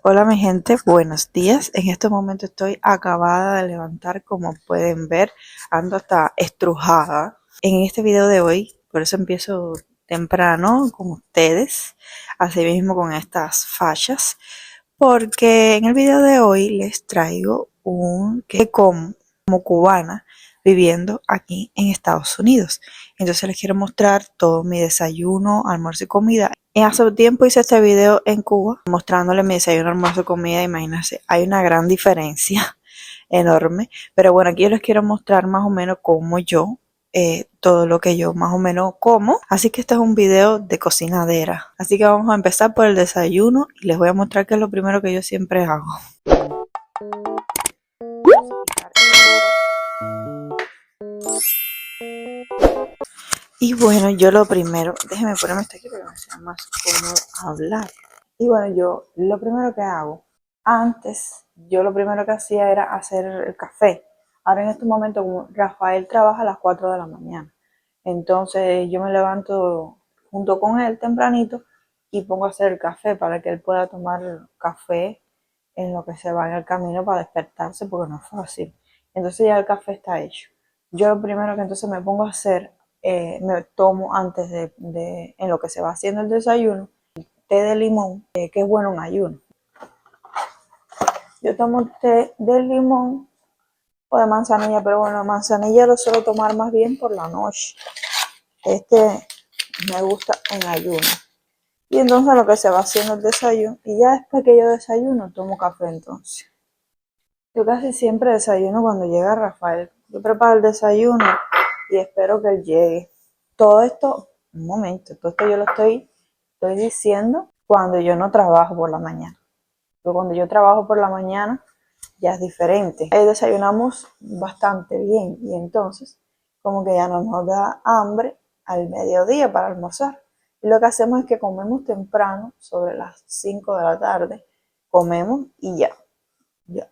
Hola mi gente, buenos días. En este momento estoy acabada de levantar, como pueden ver, ando hasta estrujada. En este video de hoy, por eso empiezo temprano con ustedes, así mismo con estas fachas, porque en el video de hoy les traigo un que como cubana viviendo aquí en Estados Unidos. Entonces les quiero mostrar todo mi desayuno, almuerzo y comida. Hace tiempo hice este video en Cuba mostrándole mi desayuno, almuerzo y comida. Imagínense, hay una gran diferencia enorme. Pero bueno, aquí yo les quiero mostrar más o menos cómo yo, todo lo que yo más o menos como. Así que este es un video de cocinadera. Así que vamos a empezar por el desayuno y les voy a mostrar qué es lo primero que yo siempre hago. Y bueno, yo lo primero, déjenme ponerme esto aquí para que me sea más cómodo hablar. Y bueno, yo lo primero que hago, antes, yo lo primero que hacía era hacer el café. Ahora en este momento, como Rafael trabaja a las 4 de la mañana, entonces yo me levanto junto con él tempranito y pongo a hacer el café para que él pueda tomar café en lo que se va en el camino para despertarse, porque no es fácil. Entonces ya el café está hecho. Yo lo primero que entonces me pongo a hacer, me tomo antes en lo que se va haciendo el desayuno, té de limón, que es bueno en ayuno. Yo tomo té de limón o de manzanilla, pero bueno, manzanilla lo suelo tomar más bien por la noche. Este me gusta en ayuno. Y entonces lo que se va haciendo el desayuno, y ya después que yo desayuno, tomo café entonces. Yo casi siempre desayuno cuando llega Rafael. Yo preparo el desayuno y espero que él llegue. Todo esto, un momento, todo esto yo lo estoy diciendo cuando yo no trabajo por la mañana. Pero cuando yo trabajo por la mañana ya es diferente. Desayunamos bastante bien y entonces como que ya no nos da hambre al mediodía para almorzar. Y lo que hacemos es que comemos temprano, sobre las 5 de la tarde, comemos y ya.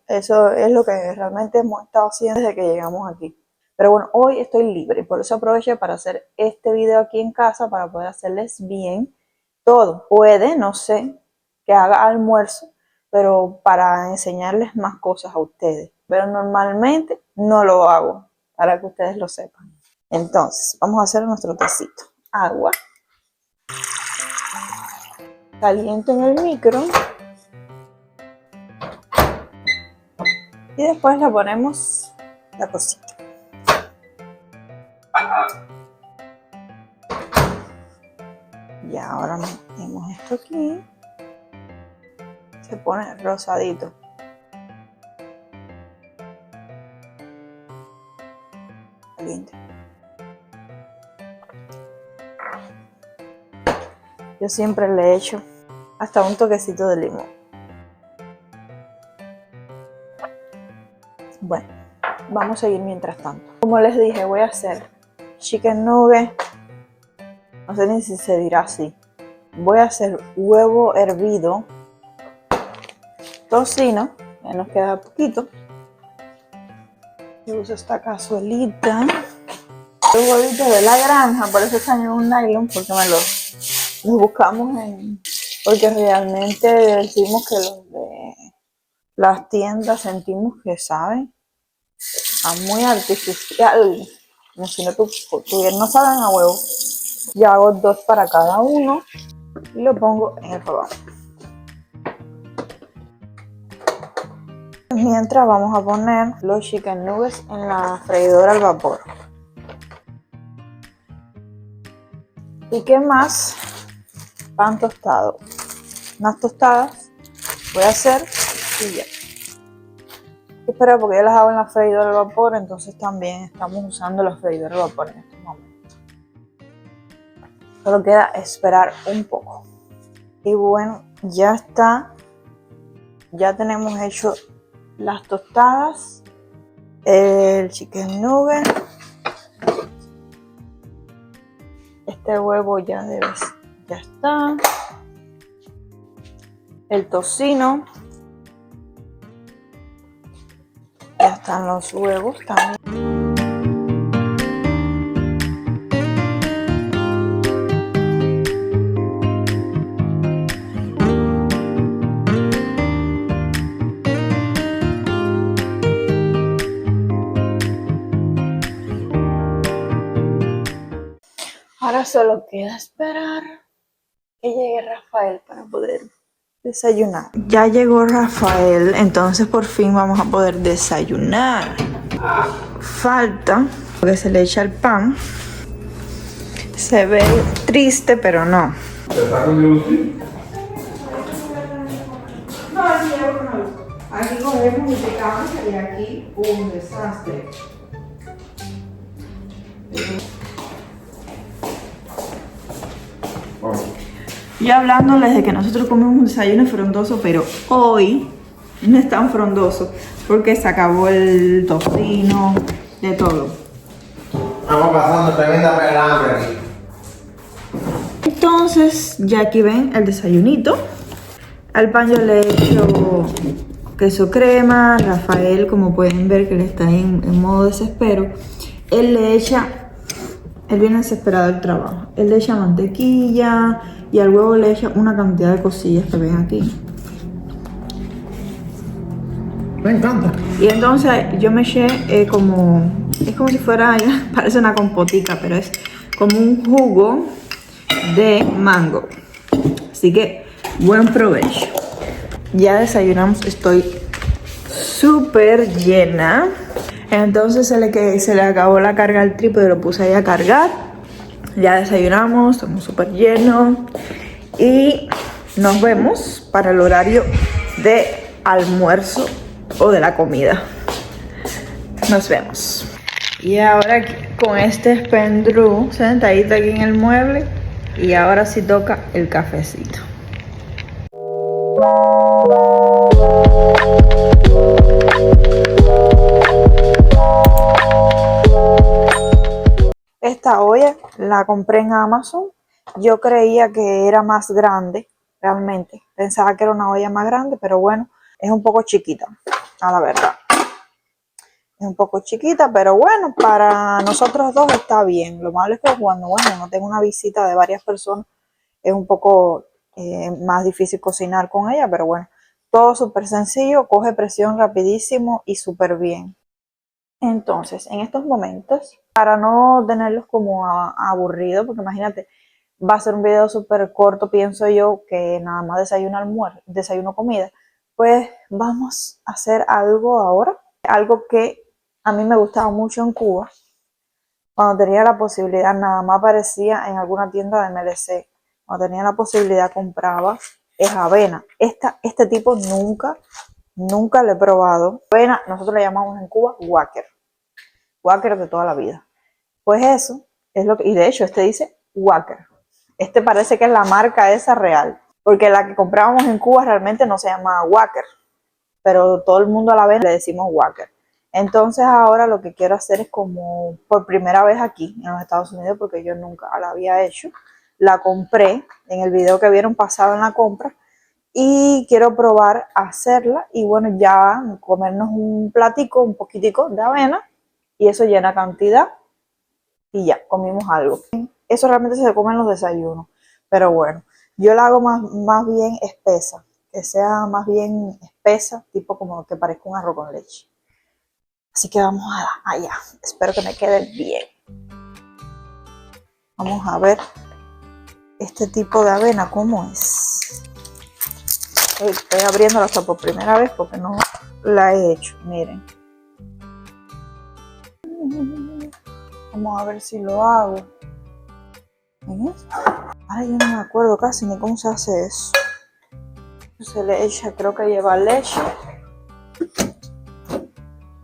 Eso es lo que realmente hemos estado haciendo desde que llegamos aquí. Pero bueno, hoy estoy libre y por eso aproveché para hacer este video aquí en casa para poder hacerles bien todo. Puede, no sé, que haga almuerzo, pero para enseñarles más cosas a ustedes. Pero normalmente no lo hago, para que ustedes lo sepan. Entonces, vamos a hacer nuestro tecito. Agua. Caliento en el micro. Y después le ponemos la cosita. Y ahora metemos esto aquí. Se pone rosadito. Caliente. Yo siempre le echo hasta un toquecito de limón. Bueno, vamos a seguir mientras tanto. Como les dije, voy a hacer chicken nugget. No sé ni si se dirá así. Voy a hacer huevo hervido, tocino, ya nos queda poquito. Yo uso esta cazuelita. Los huevitos de la granja, por eso están en un nylon, porque los buscamos porque realmente decimos que los de las tiendas sentimos que saben a muy artificial, como si no saben a huevo. Yo hago 2 para cada uno y lo pongo en el fogón. Mientras vamos a poner los chicken nuggets en la freidora al vapor. ¿Y qué más? Pan tostado. Unas tostadas voy a hacer y ya. Espera, porque yo las hago en la freidora al vapor, entonces también estamos usando la freidora al vapor en este momento. Solo queda esperar un poco. Y bueno, ya está. Ya tenemos hecho las tostadas, el chicken nugget, este huevo ya está, el tocino, ya están los huevos también. Ahora solo queda esperar que llegue Rafael para poder desayunar. Ya llegó Rafael, entonces por fin vamos a poder desayunar. Falta que se le echa el pan. Se ve triste, pero no. ¿Te está con luz? No, aquí llevo con luz. Aquí cogemos y picamos y aquí un desastre. Y hablándoles de que nosotros comimos un desayuno frondoso, pero hoy no es tan frondoso porque se acabó el tocino, de todo. Estamos pasando tremenda pelambre aquí. Entonces, ya aquí ven el desayunito. Al pan yo le he hecho queso crema. Rafael, como pueden ver que él está en modo desespero, él viene desesperado del trabajo. Él le echa mantequilla y al huevo le echa una cantidad de cosillas que ven aquí. Me encanta. Y entonces yo me eché es como si fuera, parece una compotica, pero es como un jugo de mango. Así que buen provecho. Ya desayunamos, estoy súper llena. Entonces se le acabó la carga al trípode, lo puse ahí a cargar. Ya desayunamos, estamos súper llenos. Y nos vemos para el horario de almuerzo o de la comida. Nos vemos. Y ahora con este Spendrew sentadito aquí en el mueble. Y ahora sí toca el cafecito. Esta olla la compré en Amazon. Yo creía que era más grande, realmente. Pensaba que era una olla más grande, pero bueno, es un poco chiquita, a la verdad. Es un poco chiquita, pero bueno, para nosotros dos está bien. Lo malo es que cuando, bueno, no tengo una visita de varias personas, es un poco más difícil cocinar con ella, pero bueno, todo súper sencillo, coge presión rapidísimo y súper bien. Entonces, en estos momentos, para no tenerlos como aburridos, porque imagínate, va a ser un video súper corto, pienso yo, que nada más desayuno comida, pues vamos a hacer algo ahora, algo que a mí me gustaba mucho en Cuba, cuando tenía la posibilidad, nada más aparecía en alguna tienda de MLC, cuando tenía la posibilidad compraba, es avena. Este tipo nunca lo he probado. Avena, nosotros le llamamos en Cuba Wacker. Wacker de toda la vida. Pues eso es lo que, y de hecho este dice Wacker. Este parece que es la marca esa real, porque la que comprábamos en Cuba realmente no se llama Wacker, pero todo el mundo a la vez le decimos Wacker. Entonces ahora lo que quiero hacer es como por primera vez aquí en los Estados Unidos, porque yo nunca la había hecho, la compré en el video que vieron pasado en la compra y quiero probar a hacerla y bueno, ya comernos un platico, un poquitico de avena y eso llena cantidad y ya, comimos algo. Eso realmente se come en los desayunos, pero bueno, yo la hago más bien espesa, que sea más bien espesa, tipo como que parezca un arroz con leche. Así que vamos allá, espero que me quede bien. Vamos a ver este tipo de avena, ¿cómo es? Estoy abriéndola hasta por primera vez porque no la he hecho, miren. Vamos a ver si lo hago. ¿Ven esto? Ahora yo no me acuerdo casi ni cómo se hace eso. Se le echa, creo que lleva leche.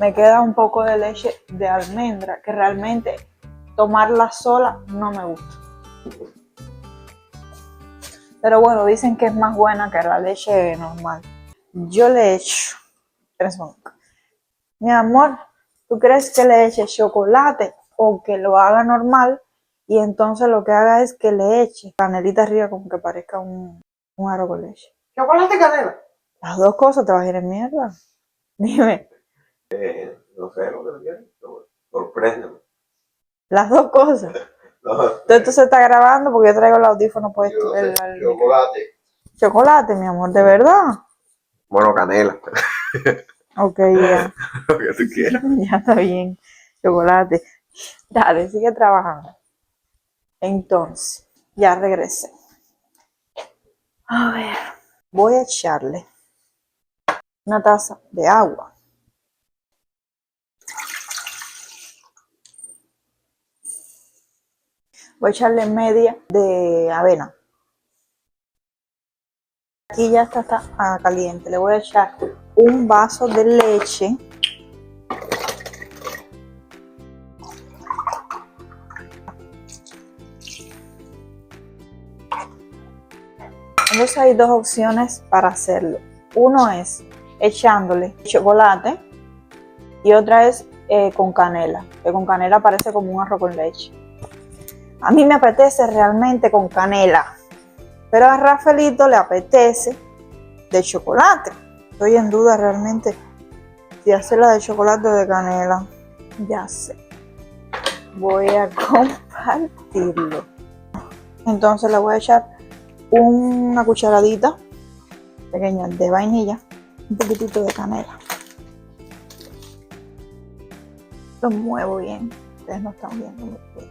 Me queda un poco de leche de almendra, que realmente tomarla sola no me gusta. Pero bueno, dicen que es más buena que la leche normal. Yo le echo. Mi amor, ¿tú crees que le eche chocolate o que lo haga normal? Y entonces lo que haga es que le eche canelita arriba como que parezca un arroz con leche. ¿Chocolate y canela? Las dos cosas te vas a ir en mierda. Dime. No sé lo que lo quieres. Sorpréndeme. Las dos cosas. No, Entonces se está grabando porque yo traigo el audífono puesto. yo no sé, chocolate. Chocolate, mi amor, ¿de verdad? Bueno, canela. Ok, ya. Lo que tú quieras. Ya está bien. Chocolate. Dale, sigue trabajando. Entonces, ya regresé. A ver, voy a echarle una taza de agua. Voy a echarle media de avena. Aquí ya está caliente. Le voy a echar un vaso de leche. Entonces hay dos opciones para hacerlo. Uno es echándole chocolate y otra es con canela. Que con canela parece como un arroz con leche. A mí me apetece realmente con canela, pero a Rafaelito le apetece de chocolate. Estoy en duda realmente si hacerla de chocolate o de canela. Ya sé. Voy a compartirlo. Entonces le voy a echar una cucharadita pequeña de vainilla, un poquitito de canela. Lo muevo bien. Ustedes no están viendo muy bien.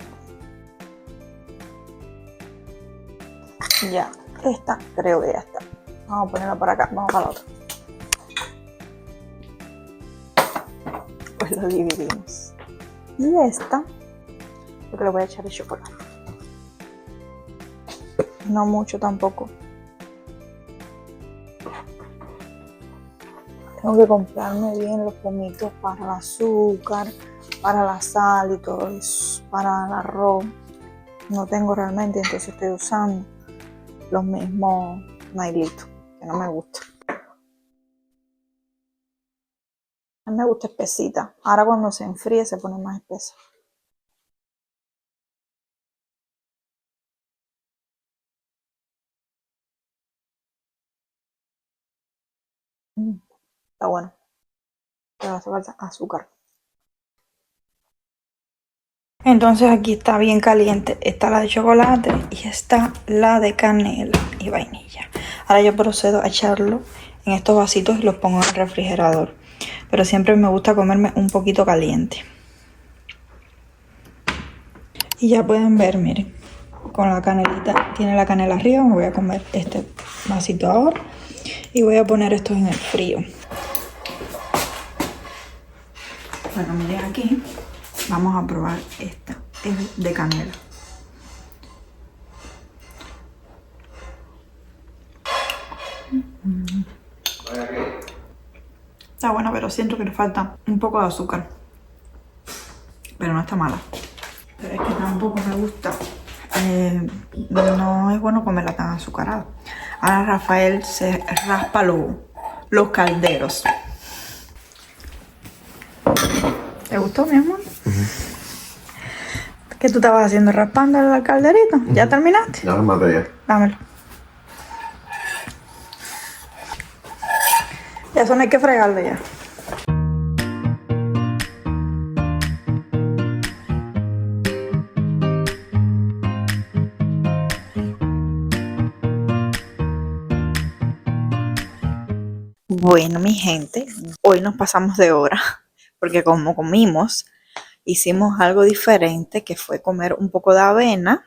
Ya, esta creo que ya está. Vamos a ponerla por acá, vamos para la otra. Pues lo dividimos. Y esta, yo creo que le voy a echar el chocolate. No mucho tampoco. Tengo que comprarme bien los pomitos para el azúcar, para la sal y todo eso, para el arroz. No tengo realmente, entonces estoy usando los mismos nailitos, que no me gustan. A mí me gusta espesita. Ahora cuando se enfríe se pone más espesa. Está bueno. Pero hace falta azúcar. Entonces aquí está bien caliente. Está la de chocolate y está la de canela y vainilla. Ahora yo procedo a echarlo en estos vasitos y los pongo en el refrigerador. Pero siempre me gusta comerme un poquito caliente. Y ya pueden ver, miren, con la canelita, tiene la canela arriba. Me voy a comer este vasito ahora y voy a poner estos en el frío. Bueno, miren aquí, vamos a probar esta, es de canela. Está buena, pero siento que le falta un poco de azúcar. Pero no está mala. Pero es que tampoco me gusta. No es bueno comerla tan azucarada. Ahora Rafael se raspa los calderos. ¿Te gustó, mi amor? ¿Qué tú estabas haciendo? ¿Raspando el calderito? ¿Ya terminaste? Ya lo maté ya. Dámelo. Ya eso no hay que fregarlo ya. Bueno, mi gente, hoy nos pasamos de hora porque como comimos, hicimos algo diferente que fue comer un poco de avena.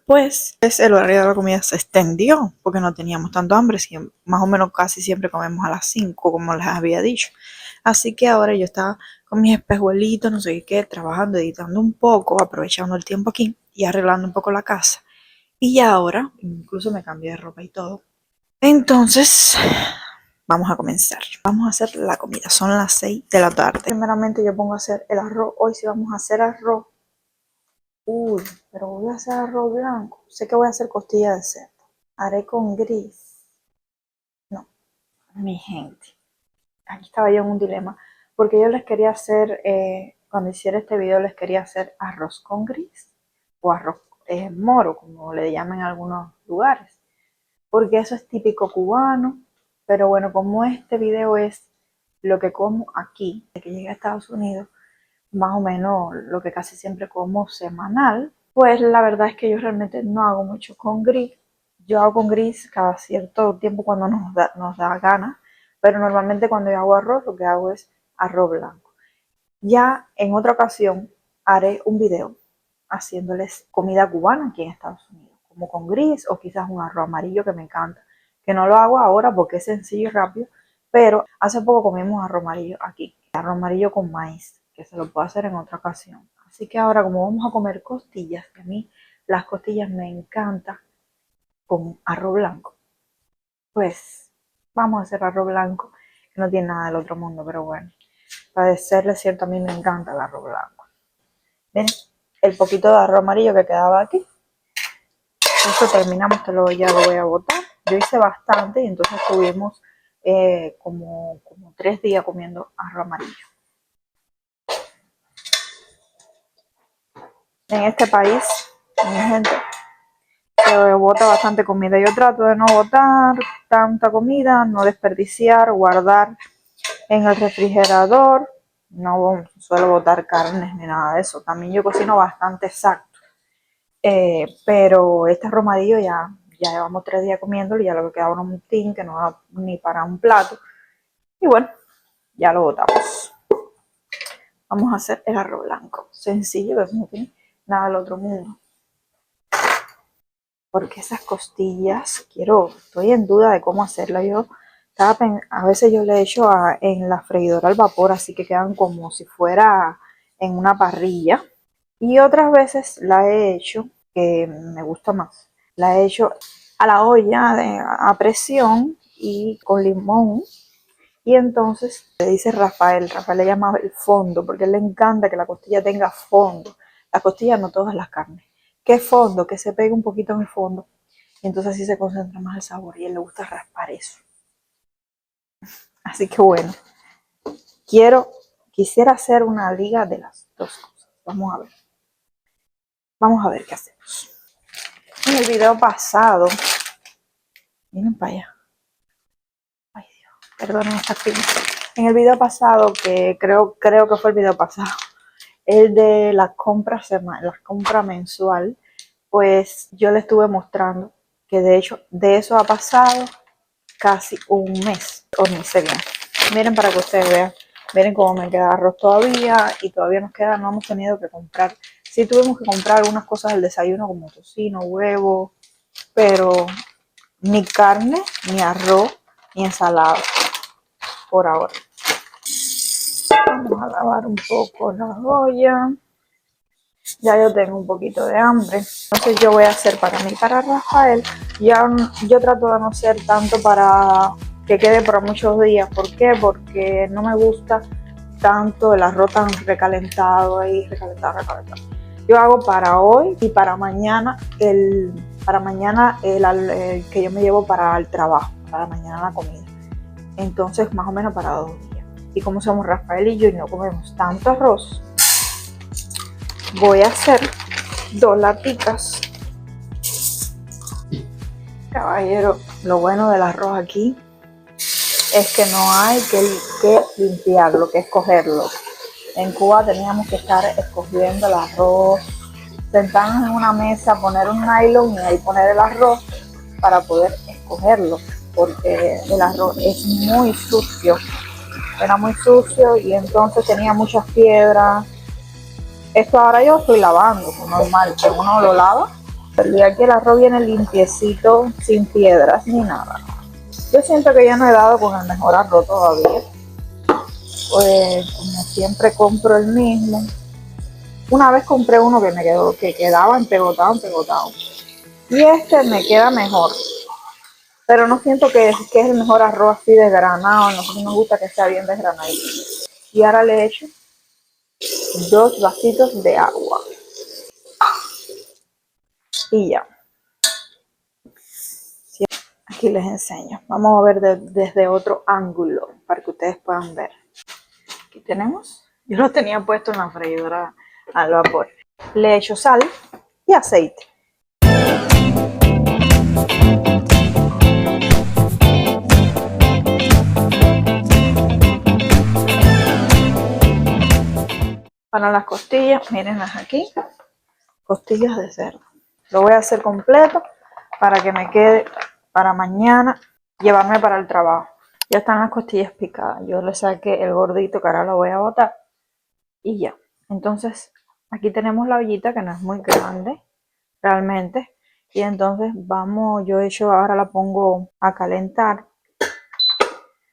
Pues el horario de la comida se extendió porque no teníamos tanto hambre, más o menos casi siempre comemos a las 5 como les había dicho. Así que ahora yo estaba con mis espejuelitos, no sé qué, trabajando, editando un poco, aprovechando el tiempo aquí y arreglando un poco la casa. Y ya ahora, incluso me cambié de ropa y todo. Entonces, vamos a comenzar. Vamos a hacer la comida, son las 6 de la tarde. Primeramente yo pongo a hacer el arroz. Hoy sí vamos a hacer arroz. Uy, pero voy a hacer arroz blanco. Sé que voy a hacer costilla de cerdo. Haré con gris. No, mi gente. Aquí estaba yo en un dilema. Porque yo les quería hacer, cuando hiciera este video, les quería hacer arroz con gris. O arroz moro, como le llaman en algunos lugares. Porque eso es típico cubano. Pero bueno, como este video es lo que como aquí, de que llegué a Estados Unidos, más o menos lo que casi siempre como semanal, pues la verdad es que yo realmente no hago mucho con gris. Yo hago con gris cada cierto tiempo cuando nos da ganas, pero normalmente cuando yo hago arroz lo que hago es arroz blanco. Ya en otra ocasión haré un video haciéndoles comida cubana aquí en Estados Unidos, como con gris o quizás un arroz amarillo que me encanta, que no lo hago ahora porque es sencillo y rápido, pero hace poco comimos arroz amarillo aquí, arroz amarillo con maíz, que se lo puedo hacer en otra ocasión. Así que ahora, como vamos a comer costillas, que a mí las costillas me encantan con arroz blanco, pues vamos a hacer arroz blanco, que no tiene nada del otro mundo, pero bueno, para serles cierto, a mí me encanta el arroz blanco. Ven, el poquito de arroz amarillo que quedaba aquí, esto terminamos, ya lo voy a botar. Yo hice bastante y entonces estuvimos como 3 días comiendo arroz amarillo. En este país, mi gente, se bota bastante comida. Yo trato de no botar tanta comida, no desperdiciar, guardar en el refrigerador. No suelo botar carnes ni nada de eso. También yo cocino bastante exacto. Pero este arroz amarillo ya llevamos 3 días comiéndolo y ya lo que queda un tin que no da ni para un plato. Y bueno, ya lo botamos. Vamos a hacer el arroz blanco. Sencillo, pero no tiene nada del otro mundo. Porque esas costillas, estoy en duda de cómo hacerla. A veces yo le echo en la freidora al vapor, así que quedan como si fuera en una parrilla. Y otras veces la he hecho, que me gusta más, la he hecho a la olla a presión y con limón. Y entonces le dice Rafael le llama el fondo, porque a él le encanta que la costilla tenga fondo. La costilla, no todas las carnes. ¿Qué fondo? Que se pegue un poquito en el fondo. Y entonces así se concentra más el sabor y a él le gusta raspar eso. Así que bueno, quisiera hacer una liga de las dos cosas. Vamos a ver. Vamos a ver qué hacemos. En el video pasado, miren para allá. Ay Dios, perdonen esta pinza. En el video pasado, que creo que fue el video pasado, el de las compras mensual, pues yo le estuve mostrando que de hecho de eso ha pasado casi un mes, o ni sé bien. Miren para que ustedes vean, miren cómo me queda arroz todavía y todavía no hemos tenido que comprar. Sí tuvimos que comprar algunas cosas del desayuno como tocino, huevo, pero ni carne, ni arroz, ni ensalada por ahora. Vamos a lavar un poco la olla. Ya yo tengo un poquito de hambre. Entonces yo voy a hacer para mí, para Rafael. Yo trato de no hacer tanto para que quede por muchos días. ¿Por qué? Porque no me gusta tanto el arroz tan recalentado ahí, recalentado. Yo hago para hoy y para mañana el que yo me llevo para el trabajo, para mañana la comida. Entonces más o menos para 2 días. Y como somos Rafael y yo y no comemos tanto arroz, voy a hacer 2 laticas. Caballero, lo bueno del arroz aquí es que no hay que limpiarlo, que escogerlo. En Cuba teníamos que estar escogiendo el arroz, sentarnos en una mesa, poner un nylon y ahí poner el arroz para poder escogerlo, porque el arroz es muy sucio. Era muy sucio y entonces tenía muchas piedras. Esto ahora yo estoy lavando, normal, que uno lo lava. Pero ya que el arroz viene limpiecito, sin piedras ni nada. Yo siento que yo no he dado con el mejor arroz todavía. Pues como siempre compro el mismo. Una vez compré uno que quedaba empegotado. Y este me queda mejor. Pero no siento que es el mejor arroz así desgranado. No me gusta que sea bien desgranadito. Y ahora le echo 2 vasitos de agua. Y ya. Aquí les enseño. Vamos a ver desde otro ángulo para que ustedes puedan ver. Aquí tenemos. Yo lo tenía puesto en la freidora al vapor. Le echo sal y aceite. Para las costillas, mírenlas aquí. Costillas de cerdo. Lo voy a hacer completo para que me quede para mañana llevarme para el trabajo. Ya están las costillas picadas. Yo le saqué el gordito que ahora lo voy a botar. Y ya. Entonces, Aquí tenemos la ollita que no es muy grande realmente. Y entonces vamos, yo ahora la pongo a calentar.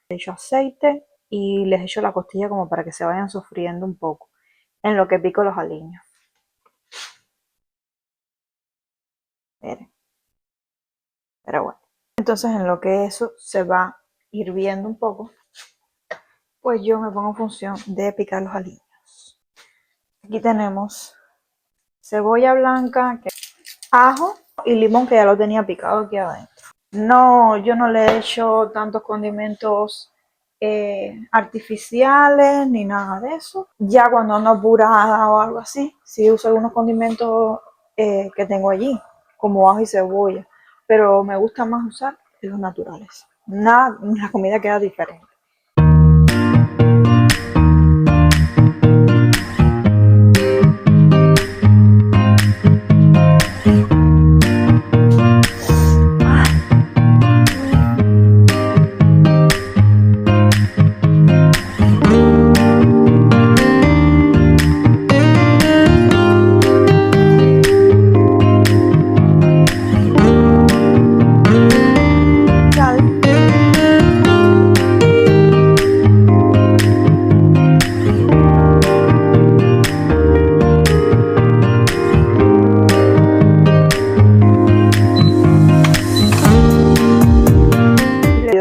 Le echo aceite y les echo la costilla como para que se vayan sofriendo un poco. En lo que pico los aliños. Miren. Pero bueno. Entonces en lo que eso se va hirviendo un poco, pues yo me pongo en función de picar los aliños. Aquí tenemos cebolla blanca, ajo y limón que ya lo tenía picado aquí adentro. No, yo no le he hecho tantos condimentos artificiales ni nada de eso. Ya cuando ando apurada o algo así, sí uso algunos condimentos que tengo allí, como ajo y cebolla. Pero me gusta más usar los naturales. La comida queda diferente.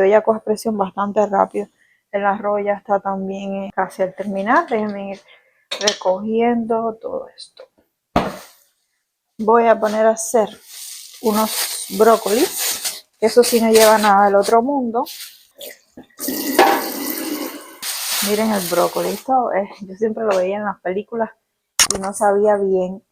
Ya coge presión bastante rápido. El arroz ya está también casi al terminar. Déjenme ir recogiendo todo esto. Voy a poner a hacer unos brócolis. Eso sí no lleva nada del otro mundo. Miren el brócoli. Esto yo siempre lo veía en las películas y no sabía bien.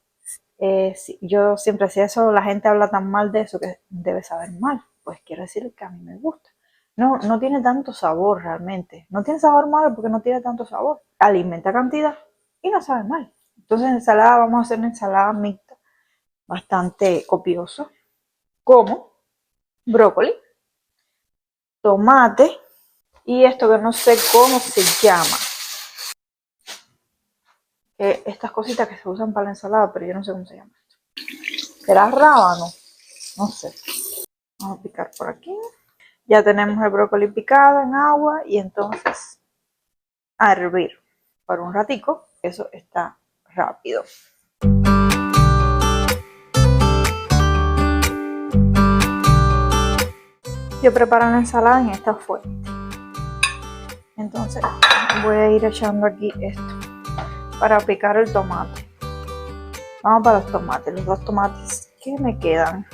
Yo siempre decía eso, la gente habla tan mal de eso que debe saber mal. Pues quiero decir que a mí me gusta. No tiene tanto sabor realmente. No tiene sabor malo porque no tiene tanto sabor. Alimenta cantidad y no sabe mal. Entonces ensalada, vamos a hacer una ensalada mixta bastante copioso. Como brócoli, tomate y esto que no sé cómo se llama. Estas cositas que se usan para la ensalada, pero yo no sé cómo se llama esto. ¿Será rábano? No sé. Vamos a picar por aquí. Ya tenemos el brócoli picado en agua y entonces a hervir por un ratico. Eso está rápido. Yo preparo la ensalada en esta fuente. Entonces voy a ir echando aquí esto para picar el tomate. Vamos para los tomates, los 2 tomates que me quedan.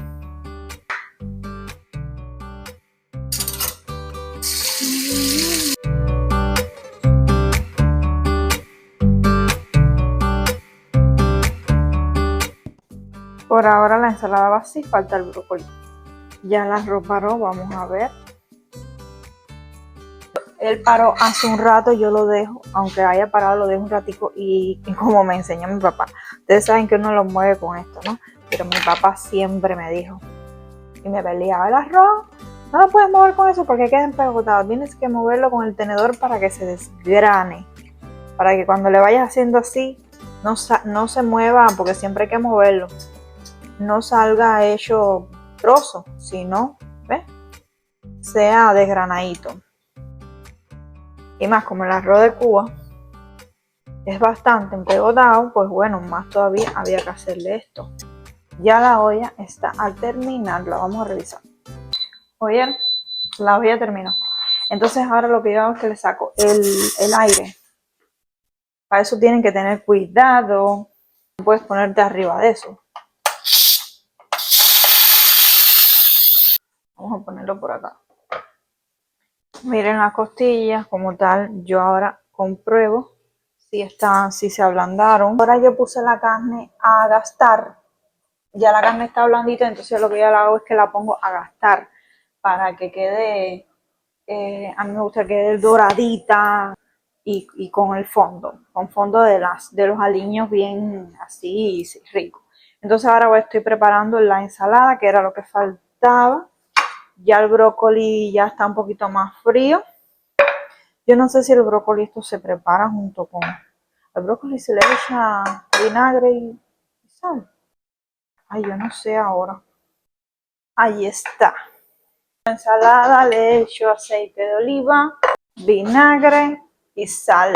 Por ahora la ensalada va así, falta el brócoli. Ya el arroz paró, vamos a ver. Él paró hace un rato, yo lo dejo, aunque haya parado, lo dejo un ratico y como me enseñó mi papá. Ustedes saben que uno lo mueve con esto, ¿no? Pero mi papá siempre me dijo y me peleaba el arroz. No lo puedes mover con eso porque queda empegotado. Tienes que moverlo con el tenedor para que se desgrane. Para que cuando le vayas haciendo así, no se mueva, porque siempre hay que moverlo. No salga hecho trozo, sino, ¿ves? Sea desgranadito. Y más como el arroz de Cuba es bastante empegotado, pues bueno, más todavía había que hacerle esto. Ya la olla está al terminar, la vamos a revisar. Oye, la olla terminó. Entonces ahora lo que yo hago es que le saco el aire. Para eso tienen que tener cuidado. No puedes ponerte arriba de eso. Vamos a ponerlo por acá. Miren las costillas como tal. Yo ahora compruebo si se ablandaron. Ahora yo puse la carne a gastar. Ya la carne está blandita, entonces lo que yo hago es que la pongo a gastar para que quede, a mí me gusta que quede doradita y con el fondo, con fondo de los aliños bien así rico. Entonces ahora estoy preparando la ensalada, que era lo que faltaba. Ya el brócoli ya está un poquito más frío. Yo no sé si el brócoli esto se prepara junto con... El brócoli se le echa vinagre y sal. Ay, yo no sé ahora. Ahí está. La ensalada le echo aceite de oliva, vinagre y sal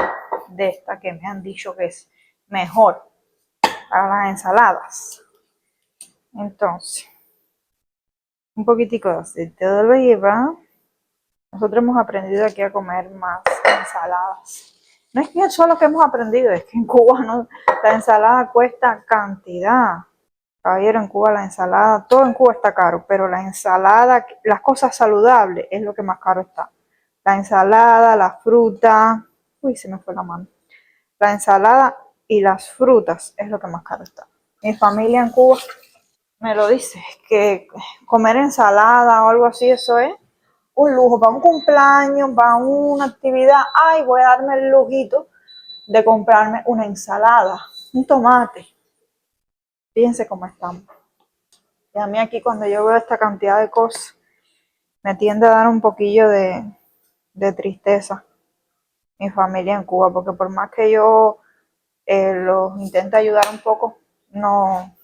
de esta que me han dicho que es mejor para las ensaladas. Entonces, un poquitico de aceite de oliva. Nosotros hemos aprendido aquí a comer más ensaladas. No es que solo que hemos aprendido, es que en Cuba no, la ensalada cuesta cantidad. Caballero, en Cuba la ensalada, todo en Cuba está caro, pero la ensalada, las cosas saludables es lo que más caro está. La ensalada, la fruta, uy, se me fue la mano. La ensalada y las frutas es lo que más caro está. Mi familia en Cuba me lo dice, que comer ensalada o algo así, eso es un lujo. Para un cumpleaños, para una actividad, ay, voy a darme el lujito de comprarme una ensalada, un tomate. Fíjense cómo estamos. Y a mí aquí cuando yo veo esta cantidad de cosas, me tiende a dar un poquillo de tristeza mi familia en Cuba, porque por más que yo los intente ayudar un poco, no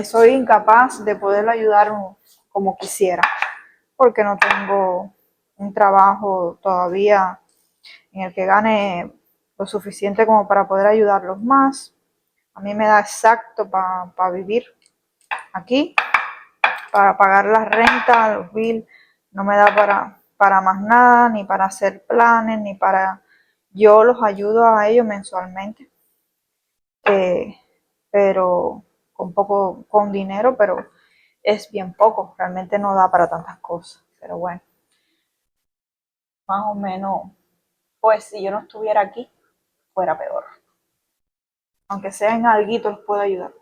soy incapaz de poder ayudar como quisiera, porque no tengo un trabajo todavía en el que gane lo suficiente como para poder ayudarlos más. A mí me da exacto para vivir aquí, para pagar la renta, los bills, no me da para más nada, ni para hacer planes, ni para... Yo los ayudo a ellos mensualmente, pero con dinero, pero es bien poco, realmente no da para tantas cosas, pero bueno, más o menos, pues si yo no estuviera aquí, fuera peor. Aunque sea en alguito, los puedo ayudar.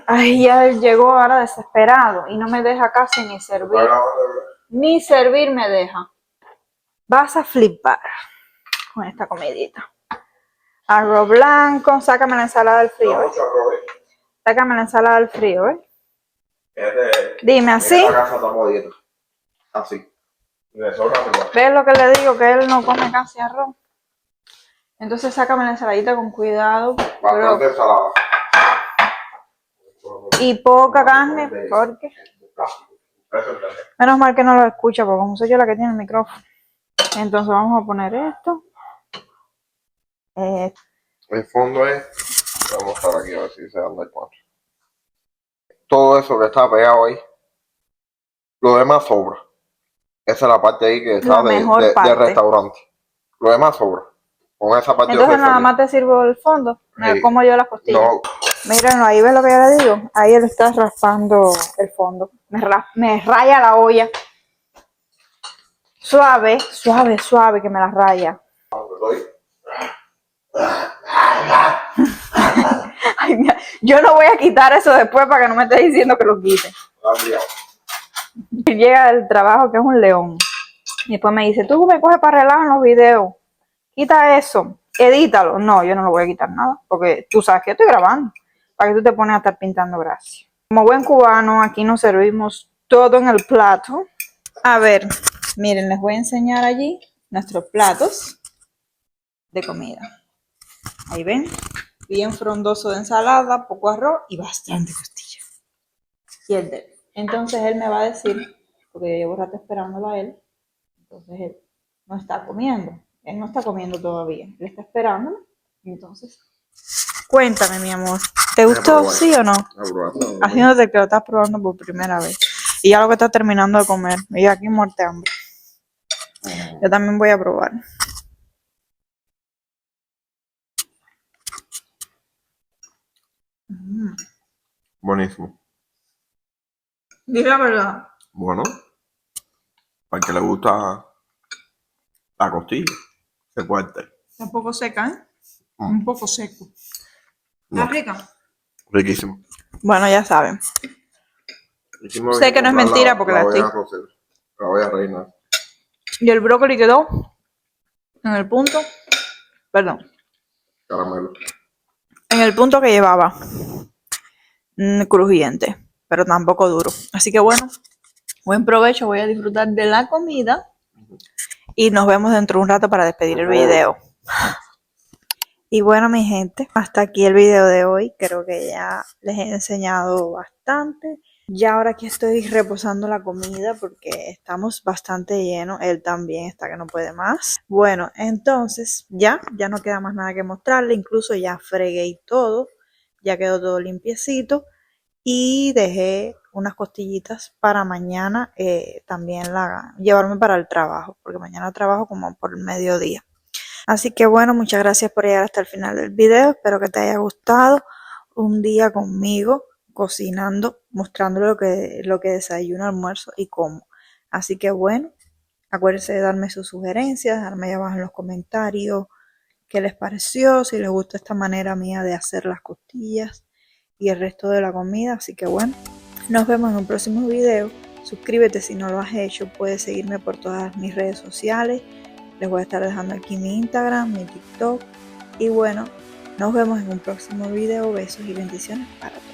Ay, ya llegó ahora desesperado y no me deja casi ni servir. Ni servir me deja. Vas a flipar con esta comidita. Arroz blanco, sácame la ensalada del frío. No, mucho arroz, Sácame la ensalada del frío, ¿eh? Dime así. En esta casa estamos dieta. Así. Y de sobra igual. ¿Ves lo que le digo? Que él no come casi arroz. Entonces sácame la ensaladita con cuidado. Bastante ensalada. Y poca carne, porque... Menos mal que no lo escucha, porque como soy yo la que tiene el micrófono. Entonces vamos a poner esto. El fondo es... Vamos a estar aquí a ver si se dan cuenta. Todo eso que está pegado ahí, lo demás sobra. Esa es la parte ahí que está de restaurante. Lo demás sobra. Con esa parte. Entonces nada más te sirvo el fondo. Me como yo las costillas. No. Mírenlo, ahí ves lo que yo le digo. Ahí él está raspando el fondo. Me raya la olla. Suave, suave, suave que me la raya. Ay, mira, yo no voy a quitar eso después para que no me estés diciendo que lo quite. Y llega del trabajo que es un león. Y después me dice, tú me coges para relajar en los videos. Quita eso, edítalo. No, yo no lo voy a quitar nada, porque tú sabes que yo estoy grabando. Para que tú te pones a estar pintando gracias. Como buen cubano, aquí nos servimos todo en el plato. A ver, miren, les voy a enseñar allí nuestros platos de comida. Ahí ven, bien frondoso de ensalada, poco arroz y bastante costilla. Y el de él. Entonces él me va a decir, porque yo llevo rato esperándolo a él, entonces él no está comiendo. Él no está comiendo todavía, él está esperándolo. Entonces, cuéntame, mi amor, ¿te gustó, sí o no? Haciéndote que lo estás probando por primera vez. Y ya lo que estás terminando de comer. Y aquí muerte de hambre. Yo también voy a probar. Buenísimo. Dile la verdad. Bueno, al que le gusta la costilla, se puede hacer. Está un poco seca, ¿eh? Un poco seco. ¿Está rica? Riquísimo. Bueno, ya saben. Sé que no es mentira porque la estoy. La voy a reinar. Y el brócoli quedó en el punto. Perdón. Caramelo. En el punto que llevaba. Crujiente. Pero tampoco duro. Así que bueno. Buen provecho. Voy a disfrutar de la comida. y nos vemos dentro de un rato para despedir el video. Y bueno, mi gente, hasta aquí el video de hoy. Creo que ya les he enseñado bastante. Ya ahora que estoy reposando la comida porque estamos bastante llenos. Él también está que no puede más. Bueno, entonces ya no queda más nada que mostrarle. Incluso ya fregué y todo. Ya quedó todo limpiecito. Y dejé unas costillitas para mañana también llevarme para el trabajo. Porque mañana trabajo como por el mediodía. Así que bueno, muchas gracias por llegar hasta el final del video. Espero que te haya gustado un día conmigo cocinando, mostrando lo que desayuno, almuerzo y como. Así que bueno, acuérdense de darme sus sugerencias, darme ahí abajo en los comentarios qué les pareció, si les gusta esta manera mía de hacer las costillas y el resto de la comida. Así que bueno, nos vemos en un próximo video. Suscríbete si no lo has hecho, puedes seguirme por todas mis redes sociales. Les voy a estar dejando aquí mi Instagram, mi TikTok. Y bueno, nos vemos en un próximo video. Besos y bendiciones para todos.